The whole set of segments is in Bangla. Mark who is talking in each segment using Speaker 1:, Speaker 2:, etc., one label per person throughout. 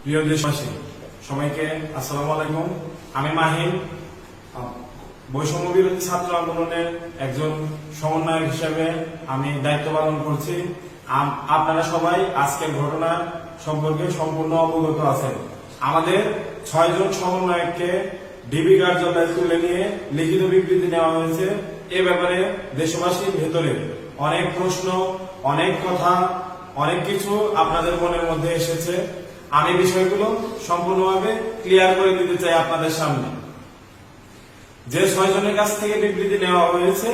Speaker 1: প্রিয় দেশবাসী, সবাইকে আসসালামু আলাইকুম। আমি মাহিন, বৈষম্য বিরোধী ছাত্র আন্দোলনের একজন সমন্বয়ক হিসেবে আমি দায়িত্ব পালন করছি। আপনারা সবাই আজকের ঘটনা সম্পর্কে সম্পূর্ণ অবগত আছেন। আমাদের 6 জন সমন্বয়ককে ডিবি কার্যালয়ে তুলে নিয়ে লিখিত বিবৃতি নেওয়া হয়েছে। এ ব্যাপারে দেশবাসীর ভেতরে অনেক প্রশ্ন, অনেক কথা, অনেক কিছু আপনাদের মনের মধ্যে এসেছে। আমি বিষয়গুলো সম্পূর্ণভাবে ক্লিয়ার করে দিতে চাই আপনাদের সামনে। যে 6 জনের কাছ থেকে বিবৃতি নেওয়া হয়েছে,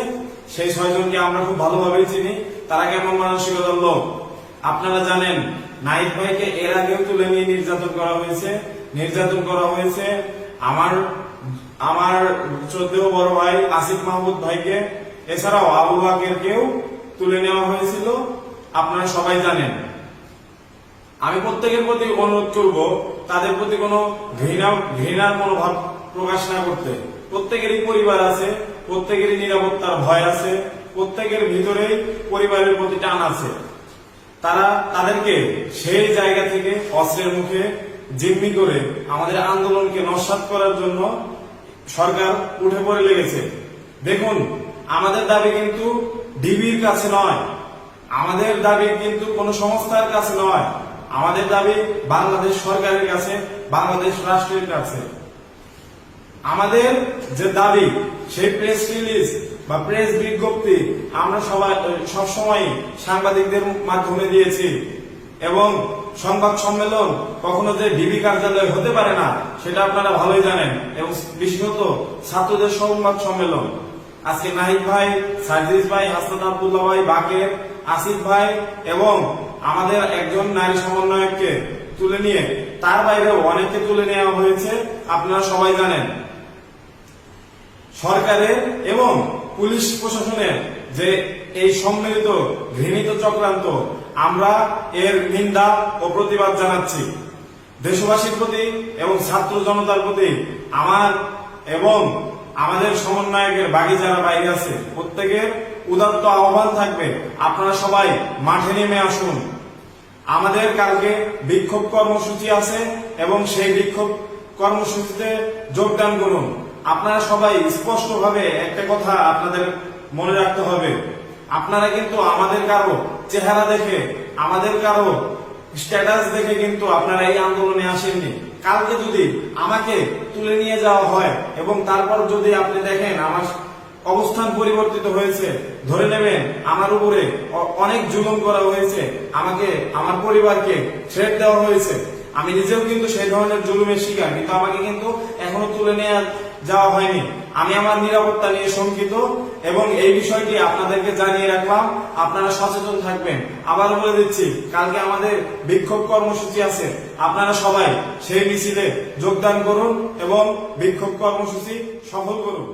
Speaker 1: সেই 6 জনকে আমরা খুব ভালোভাবেই চিনি। তারা কেমন মানসিকতার লোক আপনারা জানেন। নাহিদ ভাইকে এর আগেও তুলে নিয়ে নির্যাতন করা হয়েছে। আমার 14 বড় ভাই আসিফ মাহমুদ ভাইকে, এছাড়াও আবু বাকেরকেও তুলে নেওয়া হয়েছিল, আপনারা সবাই জানেন। আমি প্রত্যেকের প্রতি অনুরোধ করব, তাদের প্রতি কোনো ঘৃণার মনোভাব প্রকাশ না করতে। প্রত্যেকেরই পরিবার আছে, প্রত্যেকেরই নিরাপত্তার ভয় আছে, প্রত্যেকের ভিতরেই পরিবারের প্রতি টান আছে। তাদেরকে সেই জায়গা থেকে অস্ত্রের মুখে জিম্মি করে আমাদের আন্দোলনকে নস্যাৎ করার জন্য সরকার উঠে পড়ে লেগেছে। দেখুন, আমাদের দাবি কিন্তু ডিবির কাছে নয়, আমাদের দাবি কিন্তু কোন সংস্থার কাছে নয়, আমাদের দাবি বাংলাদেশ সরকারের কাছে, বাংলাদেশ রাষ্ট্রের কাছে। আমাদের যে দাবি, সেই প্রেস রিলিজ বা প্রেস বিজ্ঞপ্তি আমরা সবসময় সাংবাদিকদের মাধ্যমে দিয়েছি, এবং সংবাদ সম্মেলন কখনো যে ডিবি কার্যালয় হতে পারে না সেটা আপনারা ভালোই জানেন। এবং বিশেষত ছাত্রদের সংবাদ সম্মেলন, আজকে নাহিদ ভাই, সার্জিস ভাই, হাসনাত আব্দুল্লাহ ভাই, বাকের, আসিফ ভাই এবং আমাদের একজন নারী সমন্বয়ককে তুলে নিয়ে, তার বাইরেও অনেককে তুলে নেওয়া হয়েছে, আপনারা সবাই জানেন। সরকারের এবং পুলিশ প্রশাসনের যে এই সম্মিলিত ঘৃণিত চক্রান্ত, আমরা এর নিন্দা ও প্রতিবাদ জানাচ্ছি। দেশবাসীর প্রতি এবং ছাত্র জনতার প্রতি আমার এবং আমাদের সমন্বয়কের বাকি যারা বাইরে আছে প্রত্যেকের উদাত্ত আহ্বান থাকবে, আপনারা সবাই মাঠে নেমে আসুন। আমাদের কালকে বিক্ষোভ কর্মসূচি আছে এবং সেই বিক্ষোভ কর্মসূচিতে যোগদান করুন। আপনারা সবাই স্পষ্টভাবে একটা কথা আপনাদের মনে রাখতে হবে, আপনারা কিন্তু আমাদের কারো চেহারা দেখে, আমাদের কারো স্ট্যাটাস দেখে কিন্তু আপনারা এই আন্দোলনে আসেননি। কালকে যদি আমাকে তুলে নিয়ে যাওয়া হয় এবং তারপর যদি আপনি দেখেন আমার অবস্থান পরিবর্তিত হয়েছে, ধরে নেবেন আমার উপরে অনেক জুলুম করা হয়েছে, আমাকে, আমার পরিবারকে থ্রেট দেওয়া হয়েছে। আমি নিজেও কিন্তু সেই ধরনের জুলুমের শিকার, কিন্তু আমাকে কিন্তু এখনো তুলে নিয়ে যাওয়া হয়নি। আমি আমার নিরাপত্তা নিয়ে শঙ্কিত এবং এই বিষয়টি আপনাদেরকে জানিয়ে রাখলাম, আপনারা সচেতন থাকবেন। আবার বলে দিচ্ছি, কালকে আমাদের বিক্ষোভ কর্মসূচি আছে, আপনারা সবাই সেই মিছিলে যোগদান করুন এবং বিক্ষোভ কর্মসূচি সফল করুন।